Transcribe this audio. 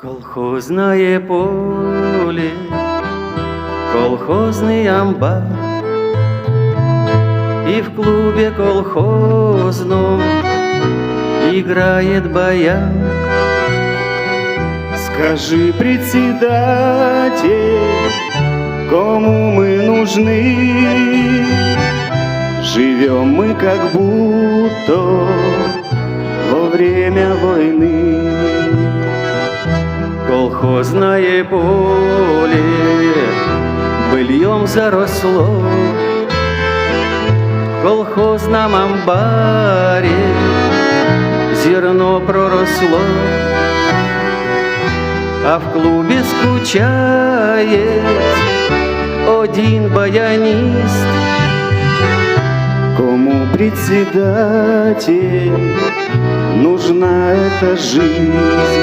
Колхозное поле, колхозный амбар, и в клубе колхозном играет баян. Скажи, председатель, кому мы нужны? Живем мы как будто во время войны. Колхозное поле быльем заросло, в колхозном амбаре зерно проросло, а в клубе скучает один баянист. Кому, председатель, нужна эта жизнь?